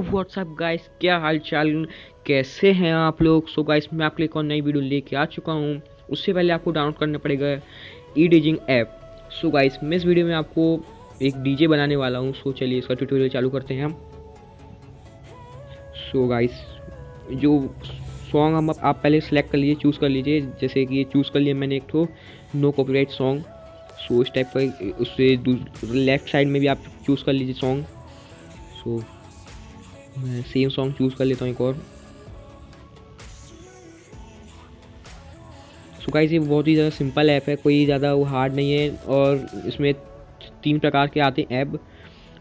WhatsApp guys, क्या हाल चाल, कैसे हैं आप लोग। सो गाइस, मैं आपके लिए एक और नई वीडियो लेके आ चुका हूँ। उससे पहले आपको डाउनलोड करना पड़ेगा ई डीजिंग ऐप। सो गाइस, मैं इस वीडियो में आपको एक डीजे बनाने वाला हूँ। सो चलिए इसका ट्यूटोरियल चालू करते हैं हम। सो गाइस, जो सॉन्ग हम आप पहले सेलेक्ट कर लीजिए, चूज़ कर लीजिए। जैसे कि ये चूज़ कर लिया मैंने एक तो नो कॉपीराइट सॉन्ग। सो इस टाइप का, उससे लेफ्ट साइड में भी आप चूज़ कर लीजिए सॉन्ग। सो मैं सेम सॉन्ग चूज़ कर लेता हूँ एक और। सो गाइस, ये बहुत ही ज़्यादा सिंपल ऐप है, कोई ज़्यादा वो हार्ड नहीं है। और इसमें 3 प्रकार के आते हैं ऐप।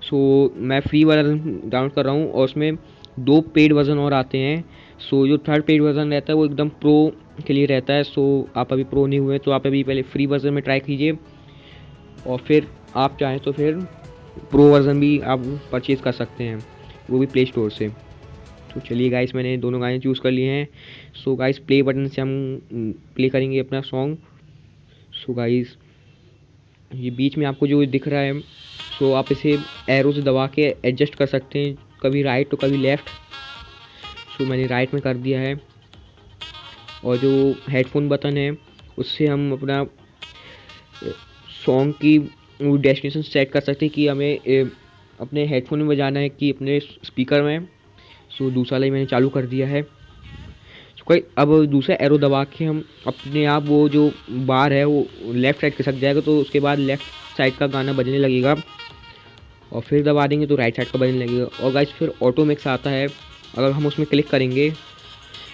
सो मैं फ्री वर्जन डाउनलोड कर रहा हूँ और उसमें 2 पेड वर्जन और आते हैं। सो जो थर्ड पेड वर्जन रहता है वो एकदम प्रो के लिए रहता है। सो आप अभी प्रो नहीं हुए तो आप अभी पहले फ्री वर्जन में ट्राई कीजिए, और फिर आप चाहें तो फिर प्रो वर्जन भी आप परचेज़ कर सकते हैं, वो भी प्ले स्टोर से। तो चलिए गाइस, मैंने दोनों गाने चूज़ कर लिए हैं। सो गाइस, प्ले बटन से हम प्ले करेंगे अपना सॉन्ग। सो गाइस, ये बीच में आपको जो दिख रहा है, सो आप इसे एरो से दबा के एडजस्ट कर सकते हैं, कभी राइट तो कभी लेफ़्ट। सो मैंने राइट में कर दिया है। और जो हेडफोन बटन है उससे हम अपना सॉन्ग की वो डेस्टिनेशन सेट कर सकते हैं कि हमें अपने हेडफोन में बजाना है कि अपने स्पीकर में। सो दूसरा लाइन मैंने चालू कर दिया है। कोई अब दूसरा एरो दबा के हम अपने आप वो जो बार है वो लेफ़्ट साइड खिसक जाएगा, तो उसके बाद लेफ़्ट साइड का गाना बजने लगेगा, और फिर दबा देंगे तो राइट साइड का बजने लगेगा। और गाइस, फिर ऑटो मिक्स आता है, अगर हम उसमें क्लिक करेंगे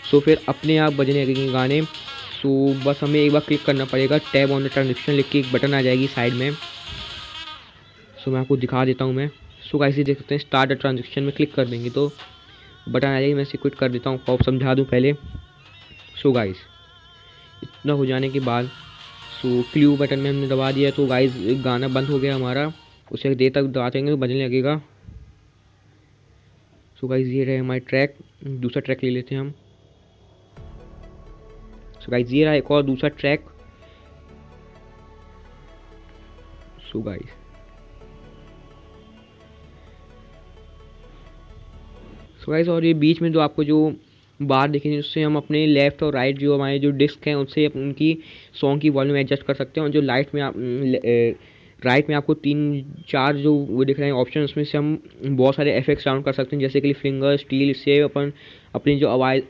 सो फिर अपने आप बजने लगेंगे गाने। सो बस हमें एक बार क्लिक करना पड़ेगा, टैब ऑन द ट्रांजेक्शन लिख के एक बटन आ जाएगी साइड में। सो मैं आपको दिखा देता हूँ मैं। सो गाइस, ये देख सकते हैं, स्टार्ट द ट्रांजेक्शन में क्लिक कर देंगे तो बटन आ जाएगी। मैं इसे क्विट कर देता हूँ, आप समझा दूँ पहले। सो गाइस, इतना हो जाने के बाद सो क्यू बटन में हमने दबा दिया तो गाइस गाना बंद हो गया हमारा। उसे देर तक दबाएंगे तो बजने लगेगा। सो गाइस, ये रहे हमारे ट्रैक। दूसरा ट्रैक ले लेते हैं हम। सो गाइस, ये रहा एक और दूसरा ट्रैक। सो गाइस, और ये बीच में जो आपको जो बार दिखेंगे उससे हम अपने लेफ़्ट और राइट जो हमारे जो डिस्क हैं उनसे उनकी सॉन्ग की वॉल्यूम एडजस्ट कर सकते हैं। और जो लाइट में आप राइट में आपको 3-4 जो वो दिख रहे हैं ऑप्शन, उसमें से हम बहुत सारे इफेक्ट्स डाउन कर सकते हैं, जैसे कि फिंगर स्टील। इससे अपन अपनी जो आवाज़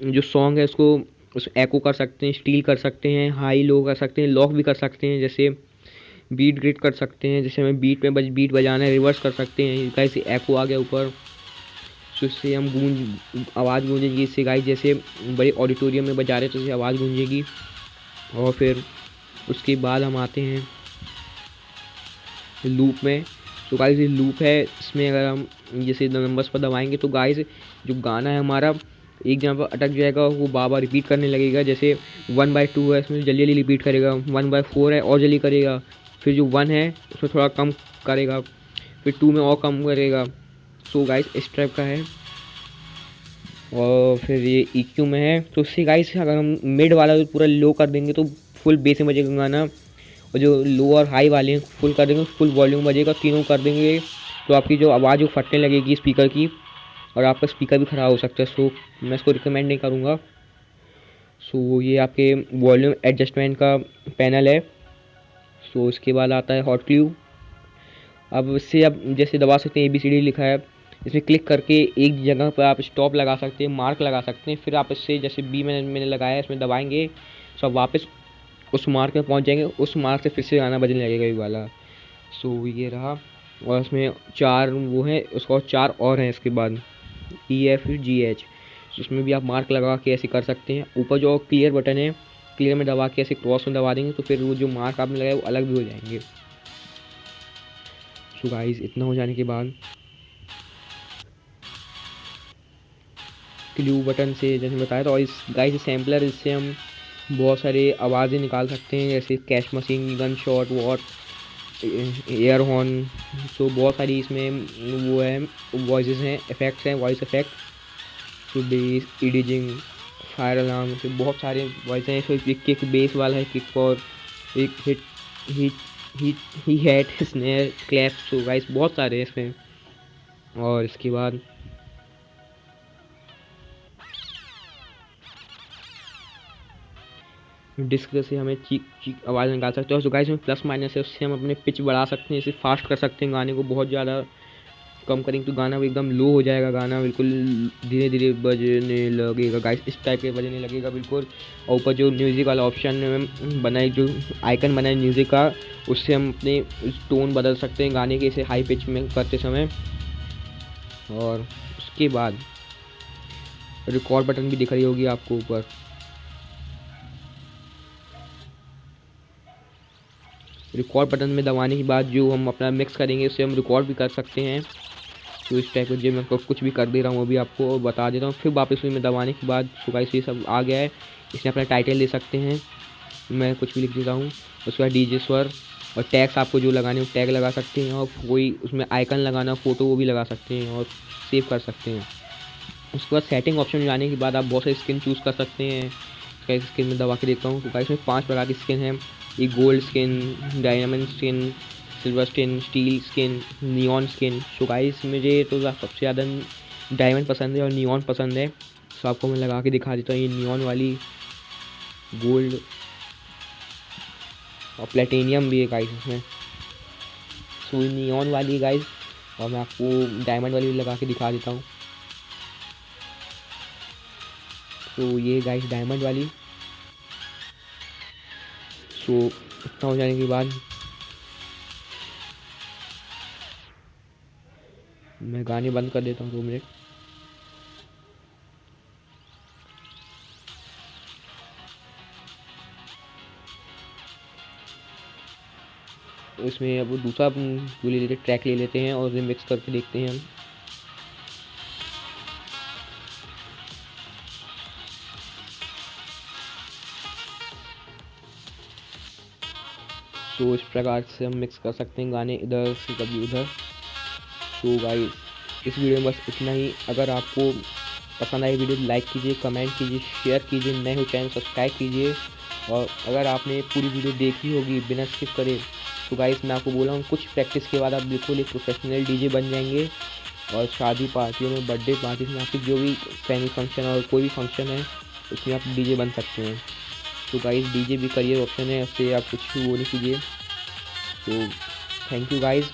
जो सॉन्ग है उसको उस एको कर सकते हैं, स्टील कर सकते हैं, हाई लो कर सकते हैं, लॉक भी कर सकते हैं, जैसे बीट ग्रिड कर सकते हैं, जैसे हमें बीट बजाना है रिवर्स कर सकते हैं। कैसे एको आ गया ऊपर, तो इससे हम आवाज़ गूंजेगी इससे गाइस, जैसे बड़े ऑडिटोरियम में बजा रहे तो इससे आवाज़ गूंजेगी। और फिर उसके बाद हम आते हैं लूप में। तो गाइस, ये लूप है, इसमें अगर हम जैसे नंबर्स पर दबाएंगे तो गाइस जो गाना है हमारा एक जगह पर अटक जाएगा, वो बार बार रिपीट करने लगेगा। जैसे 1/2 है, इसमें जल्दी जल्दी रिपीट करेगा। 1/4 है और जल्दी करेगा। फिर जो 1 है उसमें थोड़ा कम करेगा, फिर 2 में और कम करेगा। सो गाइस, इस टाइप का है। और फिर ये EQ में है, तो उससे गाइस अगर हम मिड वाला जो पूरा लो कर देंगे तो फुल बेस में बजेगा गाना, और जो लो और हाई वाले हैं फुल कर देंगे फुल वॉल्यूम बजेगा। तीनों कर देंगे तो आपकी जो आवाज़ वो फटने लगेगी स्पीकर की, और आपका स्पीकर भी ख़राब हो सकता है। सो मैं इसको रिकमेंड नहीं करूँगा। सो ये आपके वॉल्यूम एडजस्टमेंट का पैनल है। सो इसके बाद आता है हॉट क्यू। अब इससे आप जैसे दबा सकते हैं, ABCD लिखा है, इसमें क्लिक करके एक जगह पर आप स्टॉप लगा सकते हैं, मार्क लगा सकते हैं। फिर आप इससे जैसे B मैंने लगाया है, इसमें दबाएंगे तो आप वापस उस मार्क में पहुंच जाएंगे। उस मार्क से फिर से गाना बजने लगेगा ये वाला। सो ये रहा। और इसमें 4 वो हैं, उसका 4 और हैं इसके बाद EFGH। उसमें भी आप मार्क लगा के ऐसे कर सकते हैं। ऊपर जो क्लियर बटन है, क्लियर में दबा के ऐसे क्रॉस में दबा देंगे तो फिर वो जो मार्क आपने लगाया वो अलग भी हो जाएंगे। सो गाइस, इतना हो जाने के बाद क्यू बटन से जैसे बताया था, और इस गाइस सैम्पलर, इससे हम बहुत सारे आवाज़ें निकाल सकते हैं, जैसे कैश मशीन, गन शॉट, वॉट, एयर हॉर्न। सो बहुत सारी इसमें वो है वॉइसेस हैं, इफेक्ट्स हैं, वॉइस इफेक्ट। सो बेस, एडिजिंग, फायर अलार्म, तो बहुत सारे वॉइस हैं। सो एक किक बेस वाला है, किक और एक hit he had snare clap. So guys बहुत सारे हैं इसमें। और इसके बाद डिस्क से हमें चीख चीख आवाज़ निकाल सकते हैं। और गाइस में प्लस माइनस है, उससे हम अपने पिच बढ़ा सकते हैं, इसे फास्ट कर सकते हैं गाने को, बहुत ज़्यादा कम करेंगे तो गाना एकदम लो हो जाएगा, गाना बिल्कुल धीरे धीरे बजने लगेगा गाइस, इस टाइप के बजने लगेगा बिल्कुल। और ऊपर जो म्यूज़िक वाला ऑप्शन बनाए, जो आइकन बनाए म्यूज़िक का, उससे हम अपने टोन बदल सकते हैं गाने के, इसे हाई पिच में करते समय। और उसके बाद रिकॉर्ड बटन भी दिख रही होगी आपको ऊपर। रिकॉर्ड बटन में दबाने के बाद जो हम अपना मिक्स करेंगे उससे हम रिकॉर्ड भी कर सकते हैं। तो इस टाइप का जो मैं कुछ भी कर दे रहा हूँ अभी आपको बता देता हूँ। फिर वापस में दबाने के बाद गाइस ये सब आ गया है, इसमें अपना टाइटल दे सकते हैं, मैं कुछ भी लिख देता हूँ। उसके बाद डीजे स्वर और टैग्स आपको जो लगाने हो टैग लगा सकते हैं, और कोई उसमें आइकन लगाना फोटो वो भी लगा सकते हैं और सेव कर सकते हैं। उसके बाद सेटिंग ऑप्शन में जाने के बाद आप बहुत सारी स्किन चूज़ कर सकते हैं। गाइस स्किन में दबा के देखता हूँ तो गाइस में 5 प्रकार की स्किन है। ये gold skin, diamond skin, silver skin, steel skin, neon skin. So guys मुझे तो सबसे ज़्यादा डायमंड पसंद है और नियॉन पसंद है। सो आपको मैं लगा के दिखा देता हूँ, ये नियॉन वाली, गोल्ड और प्लेटिनियम भी है गाइस इसमें। सो नियॉन वाली गाइस, और मैं आपको डायमंड वाली भी लगा के दिखा देता हूँ। तो ये गाइस डायमंड वाली। सो इतना हो जाने के बाद मैं गाने बंद कर देता हूँ 2 मिनट। तो इसमें अब दूसरा ले लेते ट्रैक ले लेते हैं और मिक्स करके देखते हैं हम। तो इस प्रकार से हम मिक्स कर सकते हैं गाने, इधर से कभी उधर। तो गाइस इस वीडियो में बस इतना ही। अगर आपको पसंद आई वीडियो लाइक कीजिए, कमेंट कीजिए, शेयर कीजिए, नए हो चैनल सब्सक्राइब कीजिए। और अगर आपने पूरी वीडियो देखी होगी बिना स्किप करे तो गाइस मैं आपको बोला हूँ कुछ प्रैक्टिस के बाद आप बिल्कुल एक प्रोफेशनल डीजे बन जाएंगे। और शादी पार्टियों में, बर्थडे पार्टी में, आपकी जो भी फैमिली फंक्शन और कोई भी फंक्शन है उसमें आप डीजे बन सकते हैं। तो गाइस डीजे भी करियर ऑप्शन है, उससे आप कुछ वो नहीं कीजिए। तो थैंक यू गाइस।